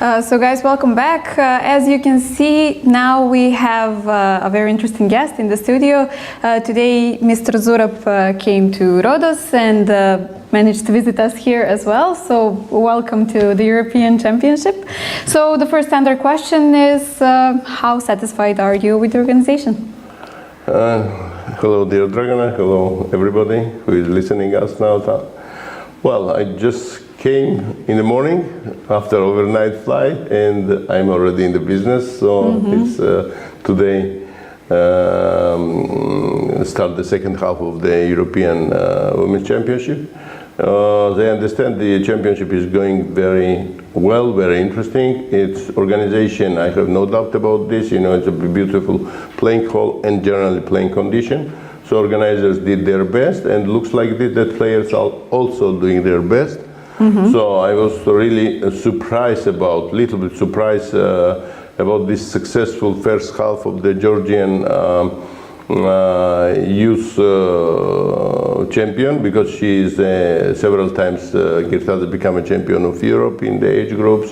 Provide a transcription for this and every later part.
So guys, welcome back. As you can see, now we have a very interesting guest in the studio. Today, Mr. Zurab came to Rhodos and managed to visit us here as well. So welcome to the European Championship. So the first standard question is, how satisfied are you with the organization? Hello, dear Dragana. Hello, everybody who is listening us now. Well, I just came in the morning after overnight flight, and I'm already in the business. So it's today start the second half of the European Women's Championship. They understand the championship is going very well, very interesting. Its organization, I have no doubt about this. You know, it's a beautiful playing hall and generally playing condition. So organizers did their best, and looks like that players are also doing their best. So I was really surprised about this successful first half of the Georgian youth champion, because she is several times Kirtadze become a champion of Europe in the age groups.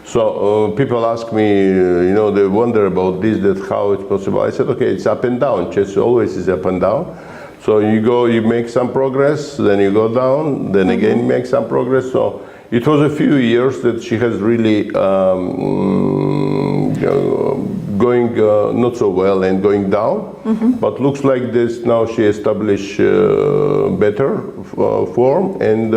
So people ask me, you know, they wonder about this, that how it's possible. I said, okay, it's up and down. Chess always is up and down. So you go, you make some progress, then you go down, then again make some progress. So it was a few years that she has really going not so well and going down. But looks like this now she established better form, and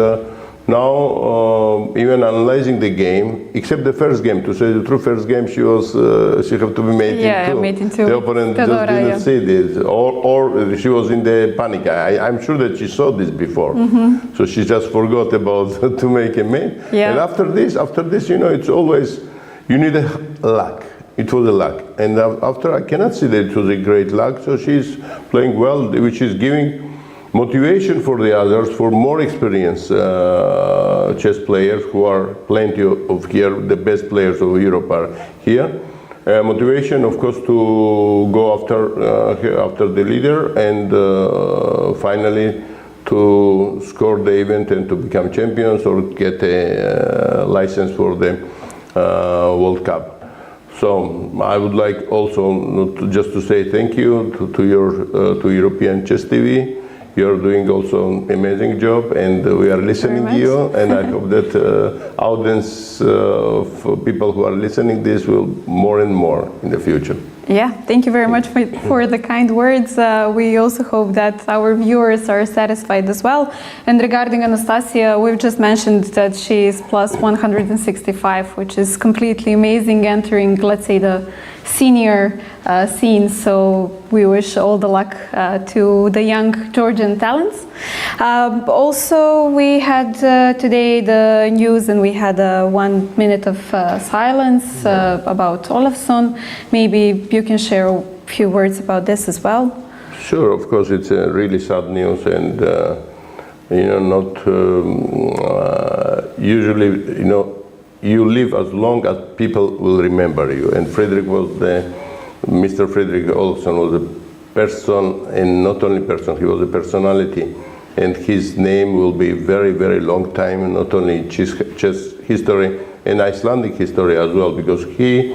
now even analyzing the game, except the first game, to say the true, first game she had to be made in two. The opponent just didn't see this, or she was in the panic. I'm sure that she saw this before, so she just forgot about to make a mate. And after this, you know, it's always, you need a luck. It was a luck, and after I cannot see that it was a great luck. So she's playing well, which is giving motivation for the others, for more experienced chess players who are plenty of here. The best players of Europe are here. Motivation, of course, to go after the leader, and finally to score the event and to become champions or get a license for the World Cup. So I would like also just to say thank you to European Chess TV. You're doing also amazing job, and we are listening to you, and I hope that audience of people who are listening this will more and more in the future. Yeah, thank you very much for the kind words. We also hope that our viewers are satisfied as well. And regarding Anastasia, we've just mentioned that she is plus 165, which is completely amazing, entering, let's say, the senior scene. So we wish all the luck to the young Georgian talents. Also, we had today the news, and we had 1 minute of silence about Olafsson. Maybe you can share a few words about this as well. Sure, of course, it's a really sad news, and you know, not usually, you know, you live as long as people will remember you. And Fridrik was Mr. Fridrik Olafsson was a person, and not only person, he was a personality. And his name will be very, very long time, not only chess history and Icelandic history as well, because he,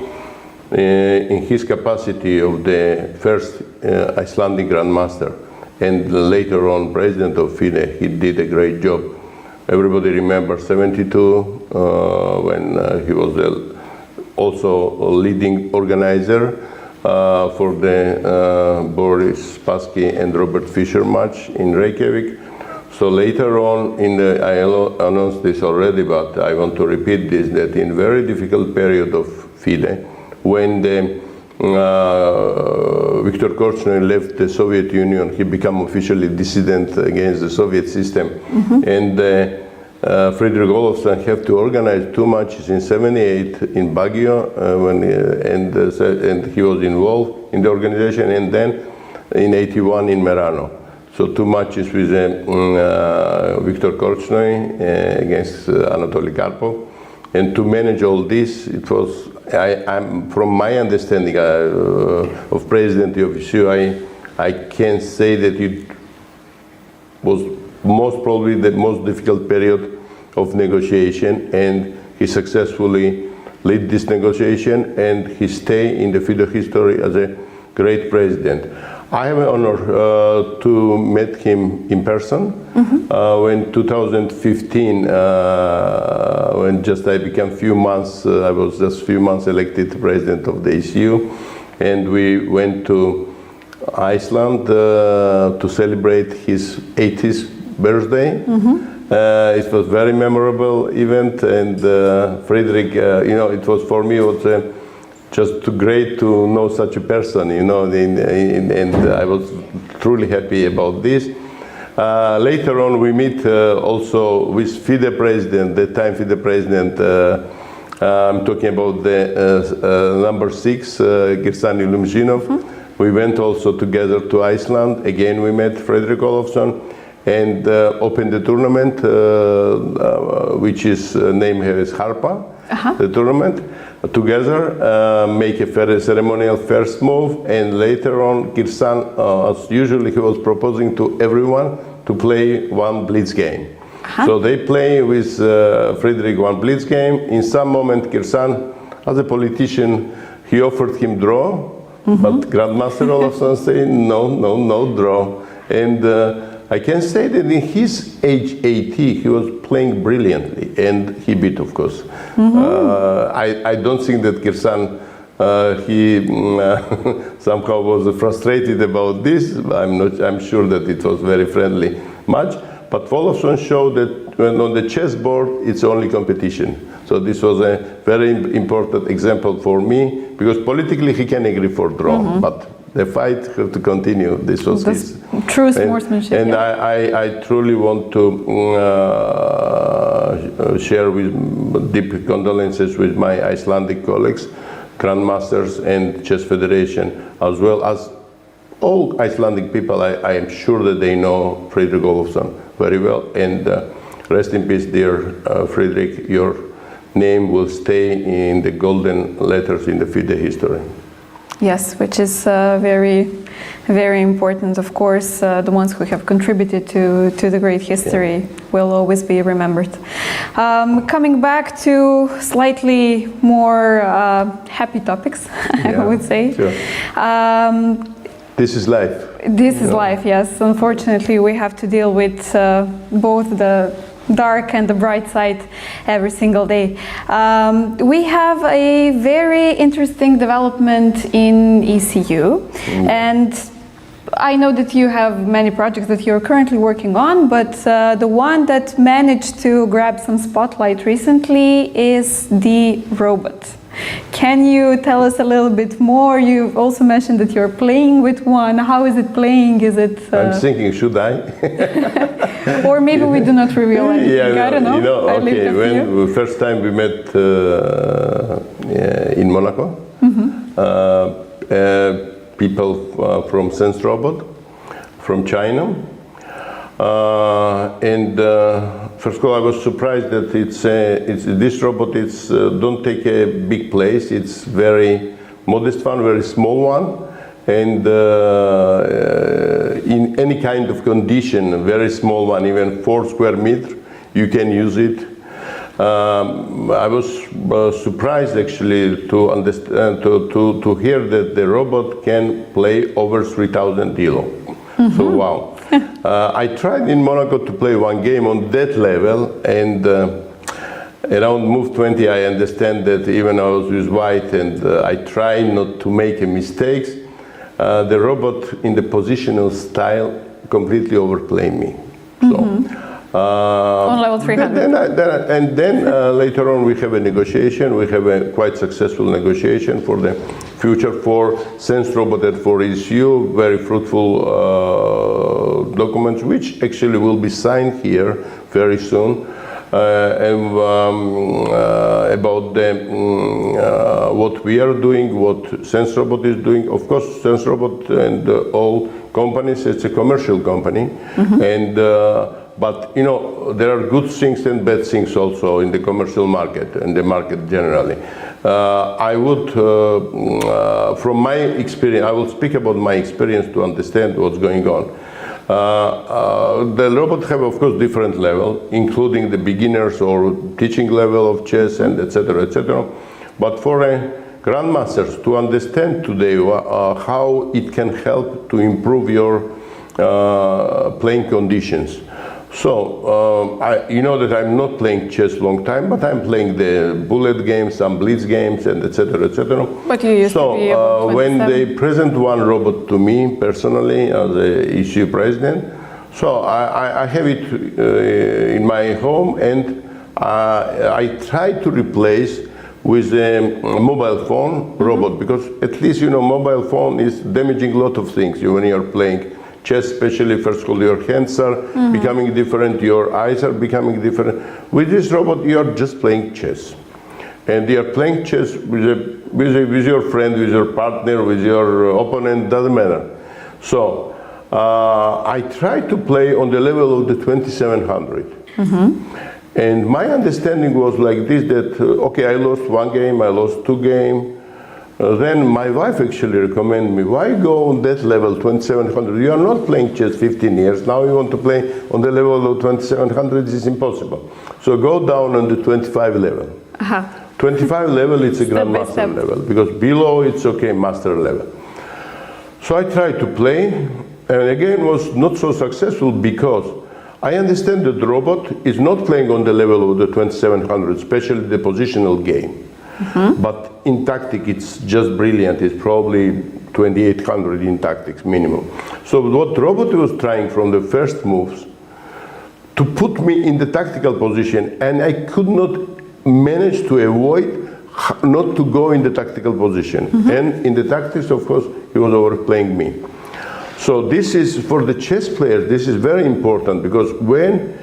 in his capacity of the first Icelandic Grandmaster and later on President of FIDE, he did a great job. Everybody remembers 72 when he was also a leading organizer for the Boris Spassky and Robert Fischer match in Reykjavik. So later on, I announced this already, but I want to repeat this, that in very difficult period of FIDE, when Viktor Korchnoi left the Soviet Union, he became officially dissident against the Soviet system. And Fridrik Olafsson had to organize 2 matches in '78 in Baguio, and he was involved in the organization, and then in '81 in Merano. So 2 matches with Viktor Korchnoi against Anatoly Karpov. And to manage all this, it was, from my understanding of President of ECU, I can say that it was most probably the most difficult period of negotiation, and he successfully lead this negotiation, and he stay in the FIDE history as a great president. I have an honor to meet him in person when 2015, when just I became few months, I was just few months elected president of the ECU, and we went to Iceland to celebrate his 80th birthday. It was very memorable event, and Fridrik, you know, it was for me, it was just too great to know such a person, you know, and I was truly happy about this. Later on, we meet also with FIDE president, the time FIDE president. I'm talking about the number 6, Girsani Lumzhinov. We went also together to Iceland. Again, we met Fridrik Olafsson and opened the tournament, which is name here is Harpa, the tournament. Together, make a ceremonial first move, and later on, Girsan, as usually, he was proposing to everyone to play one blitz game. So they play with Fridrik one blitz game. In some moment, Girsan, as a politician, he offered him draw, but Grandmaster Olafsson said no draw. And I can say that in his age 80, he was playing brilliantly, and he beat, of course. I don't think that Girsan, he somehow was frustrated about this. I'm sure that it was very friendly match. But Olafsson showed that when on the chessboard, it's only competition. So this was a very important example for me, because politically he can agree for draw, but the fight have to continue. This was his true sportsmanship. And I truly want to share with deep condolences with my Icelandic colleagues, grandmasters, and Chess Federation, as well as all Icelandic people. I am sure that they know Fridrik Olafsson very well. And rest in peace, dear Fridrik. Your name will stay in the golden letters in the FIDE history. Yes, which is very, very important. Of course, the ones who have contributed to the great history will always be remembered. Coming back to slightly more happy topics, I would say. Sure. This is life. This is life, yes. Unfortunately, we have to deal with both the dark and the bright side every single day. We have a very interesting development in ECU, and I know that you have many projects that you're currently working on, but the one that managed to grab some spotlight recently is the robot. Can you tell us a little bit more? You've also mentioned that you're playing with one. How is it playing? Is it? I'm thinking, should I? Or maybe we do not reveal anything. I don't know. You know, okay. When the first time we met in Monaco, people from SenseRobot, from China, and first of all, I was surprised that this robot. It's don't take a big place. It's very modest one, very small one, and in any kind of condition, a very small one, even 4 square meters, you can use it. I was surprised actually to understand to hear that the robot can play over 3,000 kilo. So wow. I tried in Monaco to play one game on that level, and around move 20 I understand that even I was with white and I try not to make mistakes, the robot in the positional style completely overplayed me. So, on level 300. Then later on we have a negotiation. We have a quite successful negotiation for the future for SenseRobot and for ECU. Very fruitful documents, which actually will be signed here very soon. And about what we are doing, what SenseRobot is doing. Of course, SenseRobot and all companies, it's a commercial company, and but you know there are good things and bad things also in the commercial market and the market generally. I would, from my experience, I will speak about my experience to understand what's going on. The robots have, of course, different level, including the beginners or teaching level of chess and etc., etc. But for grandmasters to understand today how it can help to improve your playing conditions. So, you know that I'm not playing chess long time, but I'm playing the bullet games, some blitz games, and etc., etc. But you used to be able to when they present one robot to me personally as the ECU president, so I have it in my home, and I try to replace with a mobile phone robot, because at least, you know, mobile phone is damaging a lot of things when you're playing chess, especially first of all, your hands are becoming different, your eyes are becoming different. With this robot, you're just playing chess. And you're playing chess with your friend, with your partner, with your opponent, doesn't matter. So, I try to play on the level of the 2700. And my understanding was like this, that, okay, I lost one game, I lost two games. Then my wife actually recommended me, why go on that level, 2700? You are not playing chess 15 years. Now you want to play on the level of 2700, it's impossible. So go down on the 25 level. 25 level, it's a grandmaster level, because below it's okay, master level. So I tried to play, and again was not so successful, because I understand that the robot is not playing on the level of the 2700, especially the positional game. But in tactic, it's just brilliant. It's probably 2800 in tactics minimum. So what the robot was trying from the first moves to put me in the tactical position, and I could not manage to avoid not to go in the tactical position. And in the tactics, of course, he was overplaying me. So this is, for the chess players, this is very important, because when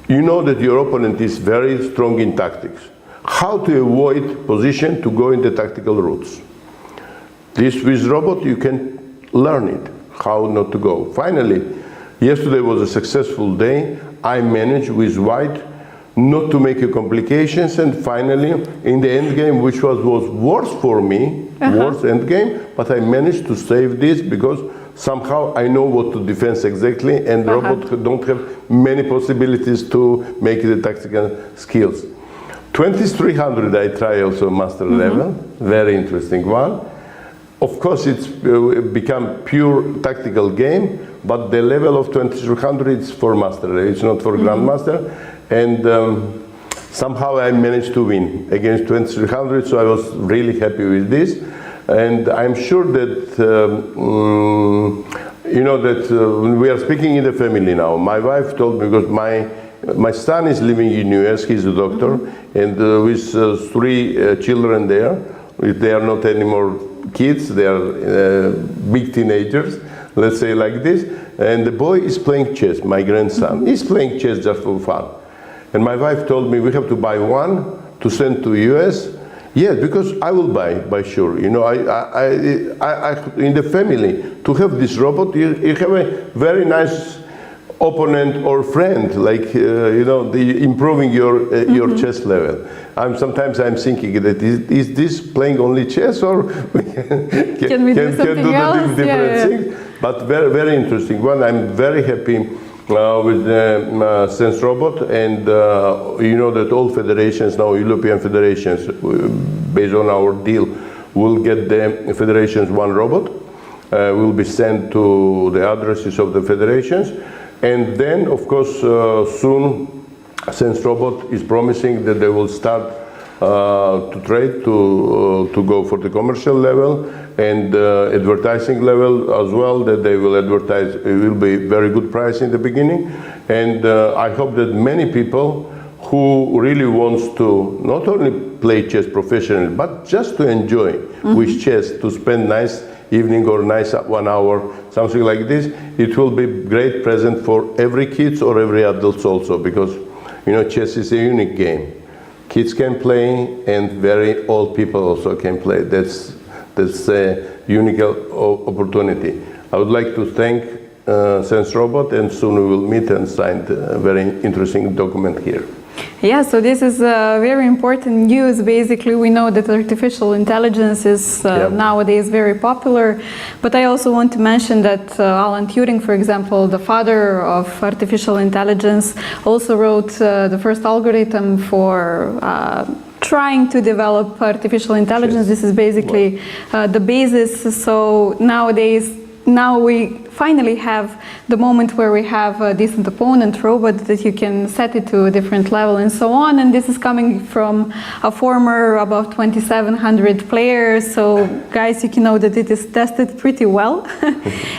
you know that your opponent is very strong in tactics, how to avoid position to go in the tactical routes. This with robot you can learn it, how not to go. Finally, yesterday was a successful day. I managed with white not to make complications, and finally in the end game, which was worse for me, worse end game, but I managed to save this, because somehow I know what to defend exactly, and robot don't have many possibilities to make the tactical skills. 2300 I try also master level, very interesting one. Of course it's become pure tactical game, but the level of 2300 is for master level, it's not for grandmaster. And somehow I managed to win against 2300, so I was really happy with this. And I'm sure that, you know, that we are speaking in the family now. My wife told me, because my son is living in US, he's a doctor, and with three children there. They are not anymore kids, they are big teenagers, let's say like this. And the boy is playing chess, my grandson. He's playing chess just for fun. And my wife told me, we have to buy one to send to US. Yes, because I will by sure. You know, in the family, to have this robot, you have a very nice opponent or friend, like you know, improving your chess level. Sometimes I'm thinking that is this playing only chess, or can we do something else? Different things? But very, very interesting one. I'm very happy with the SenseRobot, and you know that all federations now, European federations, based on our deal, will get the federations one robot. Will be sent to the addresses of the federations. And then, of course, soon SenseRobot is promising that they will start to trade, to go for the commercial level and advertising level as well, that they will advertise. It will be very good price in the beginning. And I hope that many people who really wants to not only play chess professionally, but just to enjoy with chess, to spend nice evening or nice 1 hour, something like this, it will be great present for every kids or every adults also, because you know chess is a unique game. Kids can play, and very old people also can play. That's a unique opportunity. I would like to thank SenseRobot, and soon we will meet and sign a very interesting document here. Yeah, so this is very important news. Basically, we know that artificial intelligence is nowadays very popular, but I also want to mention that Alan Turing, for example, the father of artificial intelligence, also wrote the first algorithm for trying to develop artificial intelligence. This is basically the basis. So nowadays, now we finally have the moment where we have a decent opponent robot that you can set it to a different level and so on. And this is coming from a former above 2,700 players. So guys, you can know that it is tested pretty well.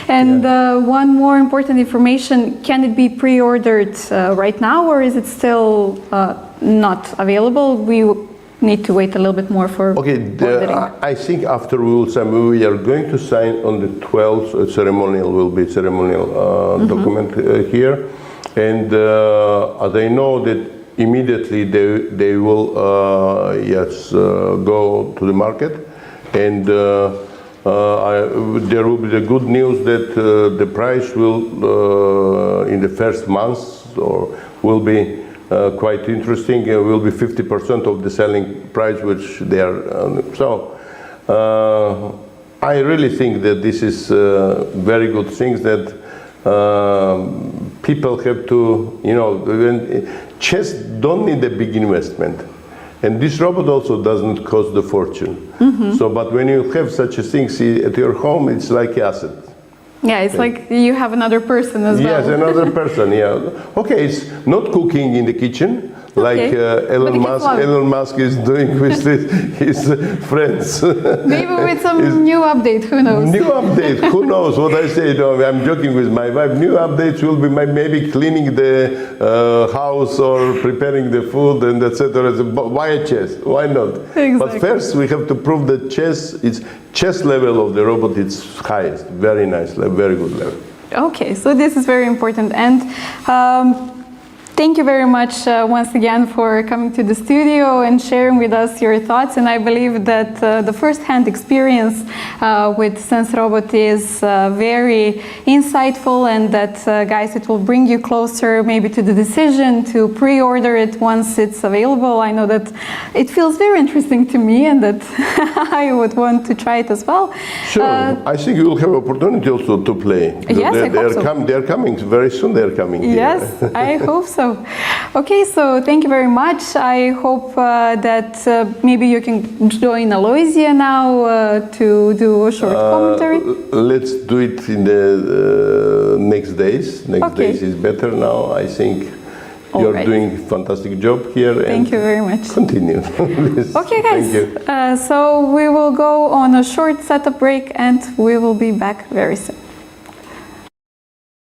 And one more important information, can it be pre-ordered right now, or is it still not available? We need to wait a little bit more for ordering. I think after we are going to sign on the 12th, ceremonial document here, and as I know that immediately they will go to the market, and there will be the good news that the price will in the first months will be quite interesting. Will be 50% of the selling price, which they are. I really think that this is very good things that people have to, when chess don't need a big investment, and this robot also doesn't cost the fortune. So, but when you have such a thing at your home, it's like an asset. Yeah, it's like you have another person as well. Yes, another person, Okay, it's not cooking in the kitchen, like Elon Musk is doing with his friends. Maybe with some new update, who knows? New update, who knows what I say. I'm joking with my wife. New updates will be maybe cleaning the house or preparing the food and etc. Why chess? Why not? Exactly. But first we have to prove that chess level of the robot is highest. Very nice level, very good level. Okay, so this is very important. And thank you very much once again for coming to the studio and sharing with us your thoughts. And I believe that the first-hand experience with SenseRobot is very insightful, and that, guys, it will bring you closer maybe to the decision to pre-order it once it's available. I know that it feels very interesting to me, and that I would want to try it as well. Sure, I think you will have opportunity also to play. Yes, I hope so. They're coming very soon. They're coming. Yes, I hope so. Okay, so thank you very much. I hope that maybe you can join Aloysia now to do a short commentary. Let's do it in the next days. Next days is better now. I think you're doing a fantastic job here. Thank you very much. Continue. Okay, guys. Thank you. So we will go on a short setup break, and we will be back very soon.